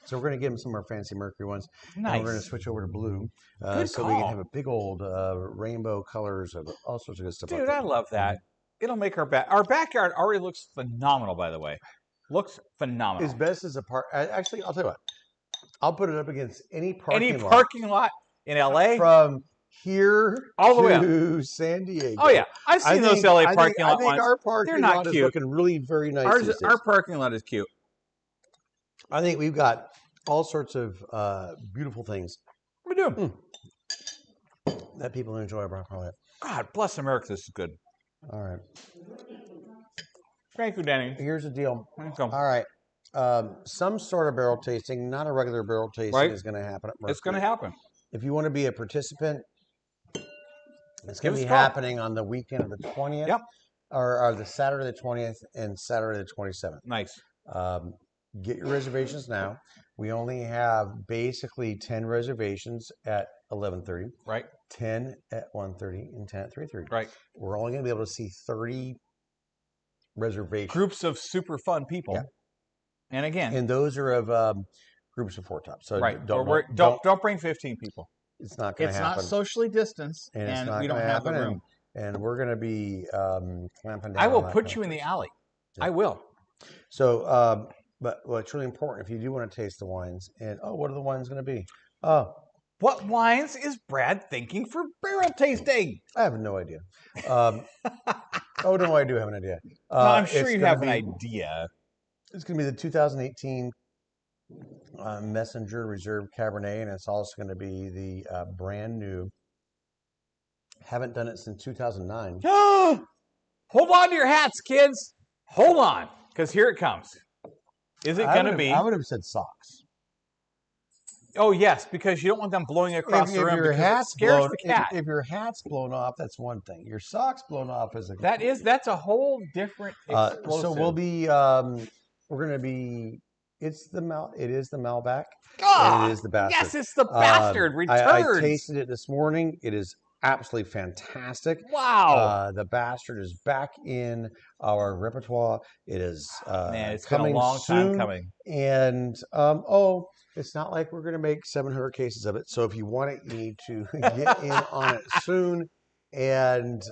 So we're going to give him some of our fancy Mercury ones. Nice. And we're going to switch over to blue. Good so call. we can have a big old rainbow colors of all sorts of good stuff. Dude, I love that. It'll make our backyard already looks phenomenal, by the way. Looks phenomenal. As best as a park. Actually, I'll tell you what. I'll put it up against any parking lot in LA. From here all the way to San Diego. Oh, yeah. I've seen those LA parking lot ones. I think our parking lot is looking really very nice. Our parking lot is cute. I think we've got all sorts of beautiful things. We do. That people enjoy about our life. God bless America. This is good. All right. Thank you, Danny. Here's the deal. Welcome. All right. Some sort of barrel tasting, not a regular barrel tasting, is going to happen at Mercury. It's going to happen. If you want to be a participant, it's going to be happening on the weekend of the 20th. Yep. Or the Saturday the 20th and Saturday the 27th. Nice. Get your reservations now. We only have basically 10 reservations at 11:30. Right. 10 at 1:30 and 10 at 3:30. Right. We're only going to be able to see 30 reservations. Groups of super fun people. Yeah. And again. And those are of groups of 4 tops. So right. Don't bring 15 people. It's not going to happen. It's not socially distanced, and we don't have the room. And we're going to be clamping down. I will put you in the alley. Yeah. I will. So, but what's really important, if you do want to taste the wines, and what are the wines going to be? What wines is Brad thinking for barrel tasting? I have no idea. No, I do have an idea. No, I'm sure you have an idea. It's going to be the 2018 Messenger Reserve Cabernet, and it's also going to be the brand new. Haven't done it since 2009. Hold on to your hats, kids. Hold on, because here it comes. Is it going to be? I would have said socks. Oh, yes, because you don't want them blowing across the room. If your hat's scares the cat. If your hat's blown off, that's one thing. Your socks blown off is a that's a whole different explosive. So we'll be we're going to be. It is the Malbec. And it is the Bastard. Yes, it's the Bastard. Returns. I tasted it this morning. It is absolutely fantastic. Wow. The Bastard is back in our repertoire. It is it's coming been a long soon. time coming. And it's not like we're going to make 700 cases of it. So if you want it, you need to get in on it soon. And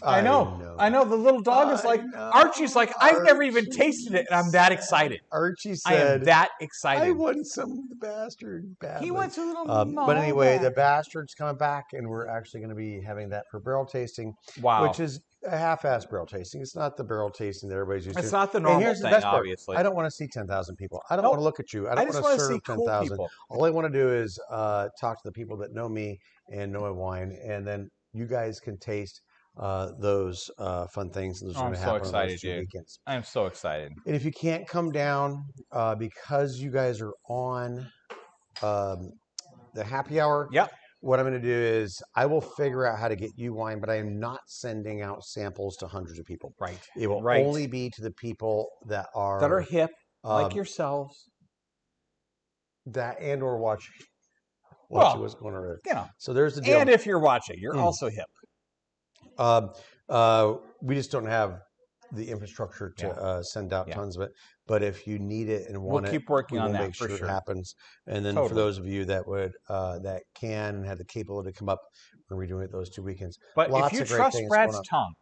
I know. The little dog is like, Archie's like, I've never even tasted it, and I'm that excited. Archie said, I am that excited. I want some of the Bastard badly. He wants a little but anyway, the Bastard's coming back, and we're actually going to be having that for barrel tasting. Wow. Which is a half-ass barrel tasting. It's not the barrel tasting that everybody's used to. It's not the normal thing, obviously. I don't want to see 10,000 people. I don't want to look at you. I don't want to serve 10,000. Cool. All I want to do is talk to the people that know me and know my wine, and then you guys can taste those fun things. Those are going to happen on those 2 weekends. I'm so excited. And if you can't come down because you guys are on the happy hour, what I'm going to do is I will figure out how to get you wine, but I am not sending out samples to hundreds of people. Right. It will only be to the people that are hip, like yourselves. That and or watching what's going on. You know. So there's the deal. And if you're watching, you're also hip. We just don't have the infrastructure to send out tons of it. But if you need it and want we'll keep working on that make sure it happens. And then for those of you that would that can and have the capability to come up, we're going to be doing it those 2 weekends. But if you trust Brad's tongue,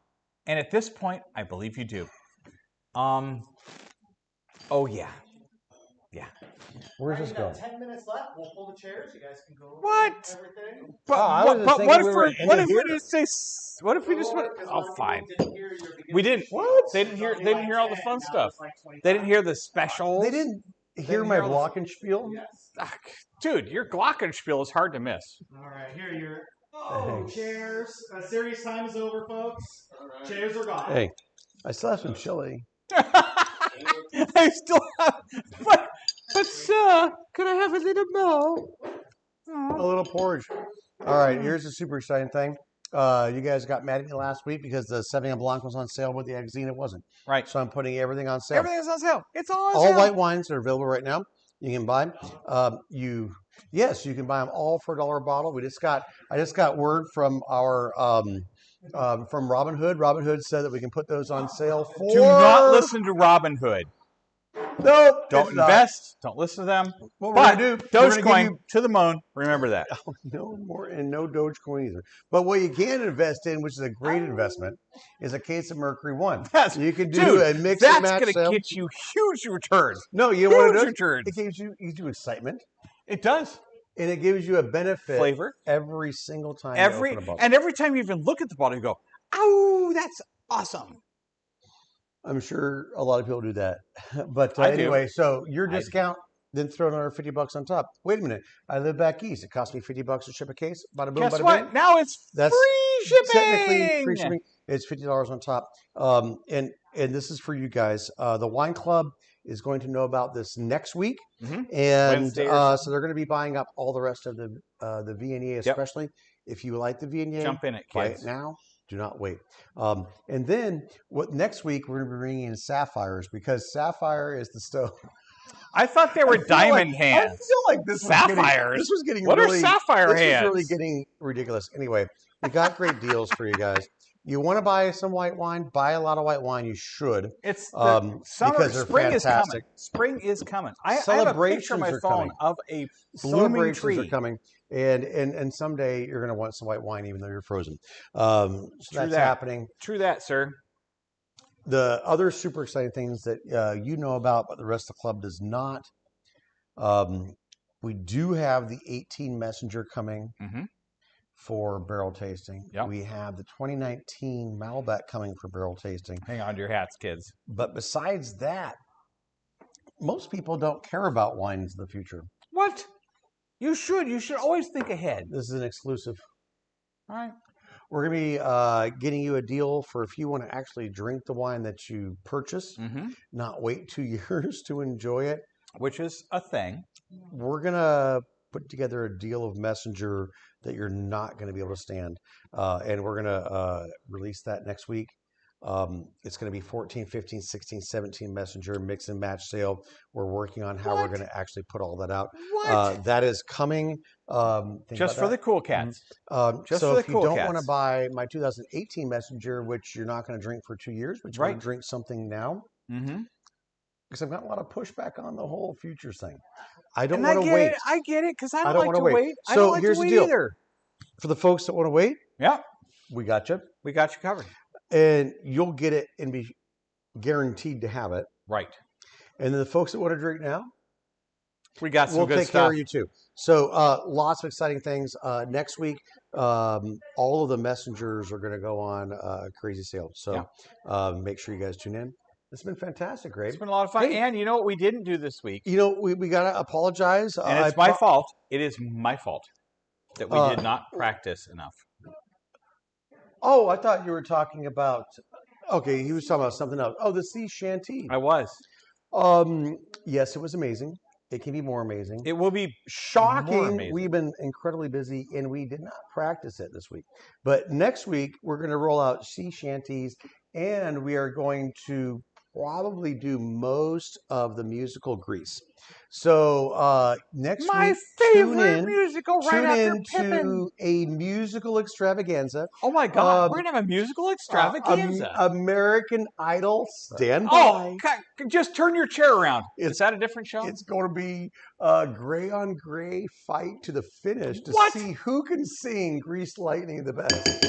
and at this point, I believe you do. Oh yeah. Where's this going? 10 minutes left. We'll pull the chairs. You guys can go. What? Everything. But what if we just went? Oh, fine. We didn't. What? They didn't hear all the fun stuff. They didn't hear the specials. They didn't hear my glockenspiel. Yes. Dude, your glockenspiel is hard to miss. All right, here you're. Chairs. Series time is over, folks. Right. Chairs are gone. Hey, I still have some chili. I still have, but sir, could I have a little more? A little porridge. All right, here's a super exciting thing. You guys got mad at me last week because the Sauvignon Blanc was on sale, but the Exina wasn't. Right. So I'm putting everything on sale. Everything's on sale. It's all on all sale. white wines are available right now. You can buy. You Yes, you can buy them all for $1 a bottle. I just got word from our from Robin Hood. Robin Hood said that we can put those on sale for. Do not listen to Robin Hood. No, Don't invest. Don't listen to them. What we're But gonna do? We're gonna Dogecoin give you to the moon. Remember that. no more and no Dogecoin either. But what you can invest in, which is a great investment, is a case of Mercury One. You can do a mix and match That's sale. going to get you huge returns. No, you want to do returns. it gives you excitement. It does. And it gives you a benefit Flavor every single time you open a bottle. And every time you even look at the bottle, you go, "Oh, that's awesome." I'm sure a lot of people do that. But I do. anyway, so your discount, then throw another $50 on top. Wait a minute. I live back east. It cost me $50 to ship a case. Bada boom, Guess bada what? bing. Now it's That's free shipping. Technically free shipping. It's $50 on top. And this is for you guys. The Wine Club is going to know about this next week. Mm-hmm. And so they're going to be buying up all the rest of the Viognier, especially. Yep. If you like the Viognier, jump in it, kids. Buy it now. Do not wait. And then next week we're going to be bringing in Sapphires because Sapphire is the stove. I thought they were diamond hands. I feel like this Sapphires. Was getting what really, are sapphire this hands? This is really getting ridiculous. Anyway, we got great deals for you guys. You want to buy some white wine? Buy a lot of white wine. You should. It's summer. Spring fantastic. Is coming. Spring is coming. I have a picture on my phone of a blooming tree. Are coming. And someday you're going to want some white wine, even though you're frozen. So that's happening. True that, sir. The other super exciting things that you know about, but the rest of the club does not. We do have the 18 Messenger coming for barrel tasting. Yep. We have the 2019 Malbec coming for barrel tasting. Hang on to your hats, kids. But besides that, most people don't care about wines in the future. What? You should. You should always think ahead. This is an exclusive. All right. We're going to be getting you a deal for if you want to actually drink the wine that you purchase, not wait 2 years to enjoy it. Which is a thing. We're going to put together a deal of Messenger that you're not going to be able to stand. And we're going to release that next week. It's going to be 14, 15, 16, 17 Messenger mix and match sale. We're working on how we're going to actually put all that out. That is coming. Just for the cool cats. Just so if you don't want to buy my 2018 Messenger, which you're not going to drink for 2 years, but you want to drink something now, because I've got a lot of pushback on the whole futures thing. I don't want to wait. I get it, because I don't like to wait. So I don't like here's to wait the deal. either. For the folks that want to wait, we got you. We got you covered. And you'll get it and be guaranteed to have it. Right. And then the folks that want to drink now, we got some we'll good take stuff. care of you too. So lots of exciting things. Next week, all of the messengers are going to go on a crazy sale. So make sure you guys tune in. It's been fantastic, Ray. It's been a lot of fun. Hey, and you know what we didn't do this week? You know, we got to apologize. And it's my fault. It is my fault that we did not practice enough. Oh, I thought you were talking about. Okay, he was talking about something else. Oh, the sea shanty. I was. Yes, it was amazing. It can be more amazing. It will be shocking. We've been incredibly busy, and we did not practice it this week. But next week, we're going to roll out sea shanties, and we are going to probably do most of the musical Grease. So next week, my favorite musical right after Pippin. To a musical extravaganza. Oh my God, we're gonna have a musical extravaganza. American Idol, stand by. Oh, just turn your chair around. Is that a different show? It's going to be a gray on gray fight to the finish to see who can sing Grease Lightning the best.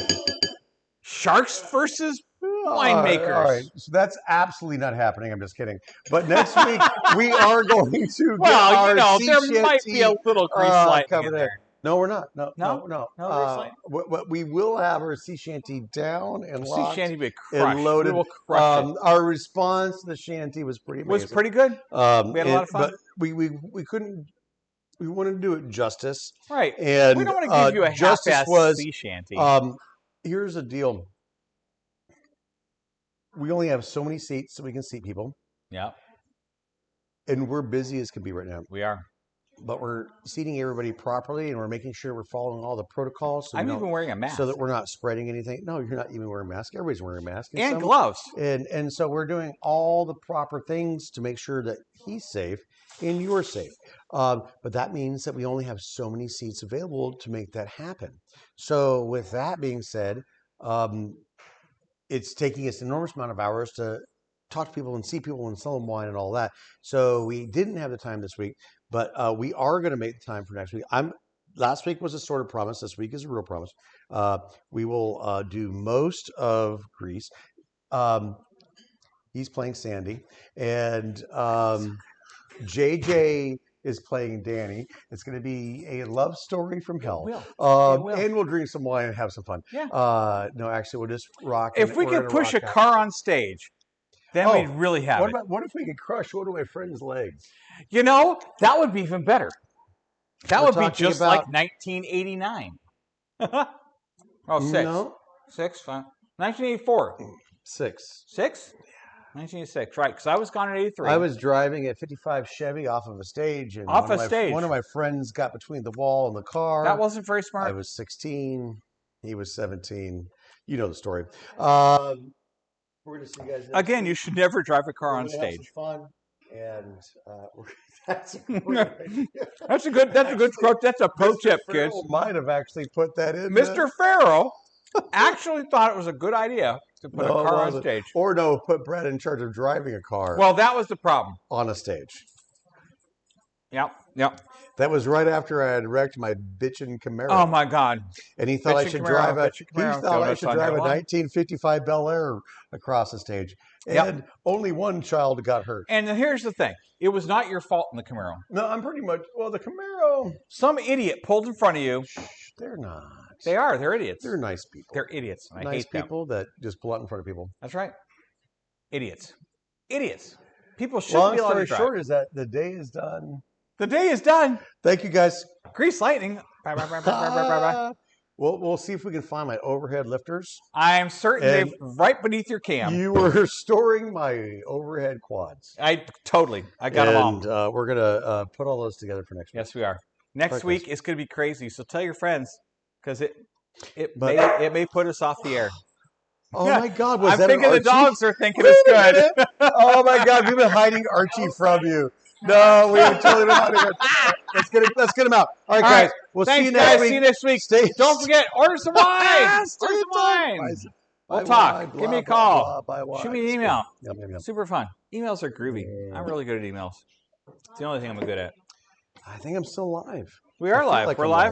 Sharks versus winemakers. All right, so that's absolutely not happening. I'm just kidding. But next week we are going to get our there might be a little Grease Lightning in there. No, we're not. No. We will have our sea shanty down and locked sea shanty be crushed. And loaded. We will crush it. Our response to the shanty was pretty amazing. Was pretty good. We had a lot of fun. But we couldn't. We wanted to do it justice. Right. And we don't want to give you a half-assed sea shanty. Here's the deal. We only have so many seats so we can seat people. Yeah. And we're busy as can be right now. We are. But we're seating everybody properly, and we're making sure we're following all the protocols. So I'm even wearing a mask. So that we're not spreading anything. No, you're not even wearing a mask. Everybody's wearing a mask. And gloves. And so we're doing all the proper things to make sure that he's safe and you're safe. But that means that we only have so many seats available to make that happen. So with that being said, it's taking us an enormous amount of hours to talk to people and see people and sell them wine and all that. So we didn't have the time this week, but we are going to make the time for next week. Last week was a sort of promise. This week is a real promise. We will do most of Greece. He's playing Sandy, and JJ is playing Danny. It's going to be a love story from hell. It will. And we'll drink some wine and have some fun. Yeah. No, actually, we'll just rock. If we could push a car on stage, then we'd really have it. What if we could crush one of my friend's legs? You know, that would be even better. That would be talking just like 1989. Oh, six. No. 6, fine. 1984. 6. 6? 1986, right, because I was gone in 83. I was driving a 55 Chevy off of a stage. And Off a stage. One of my friends got between the wall and the car. That wasn't very smart. I was 16. He was 17. You know the story. We're going to see you guys next Again, week. you should never drive a car We're on gonna have stage. some fun. And that's a great idea. That's a good quote. That's a pro tip, Mr. kids. Farrell might have actually put that in. Mr. Farrell actually thought it was a good idea to put a car on wasn't. stage. Or no, put Brad in charge of driving a car Well, that was the problem. on a stage. Yep. That was right after I had wrecked my bitchin' Camaro. Oh my God. And he thought I Bitchin' should Camaro, drive a bitchin' Camaro. he thought I Donuts should on drive a your lawn. 1955 Bel Air across the stage. Yep. And only one child got hurt. And here's the thing: it was not your fault in the Camaro. No, I'm pretty much the Camaro. Some idiot pulled in front of you. They're not. They are. They're idiots. They're nice people. They're idiots. I nice hate them. people that just pull out in front of people. That's right. Idiots. Idiots. People shouldn't Long be allowed to story drive. short is that the day is done. The day is done. Thank you guys. Grease lightning. Bye, bye, bye, bye, bye, bye, bye, bye. We'll see if we can find my overhead lifters. I'm certain And they're right beneath your cam. You were storing my overhead quads. I got them all. And we're gonna put all those together for next week. Yes, we are. Next Right, week guys. it's going to be crazy. So tell your friends because it may put us off the air. Oh Yeah. my God! Was I'm that thinking an the Archie? dogs are thinking it's good. Oh my God! We've been hiding Archie from you. No, we were totally been hiding Archie. Let's get him out. All right, All guys. right. We'll Thanks, see you next guys. week. See you next week. Stay. Don't forget, order some wine. Stay Order some tuned. wine. Bye, We'll talk. blah, Give me a blah, call. blah, blah, Shoot me an blah. email. Yum, yum, yum. Super fun. Emails are groovy. I'm really good at emails. It's the only thing I'm good at. I think I'm still live. We are I feel live. like We're I'm live.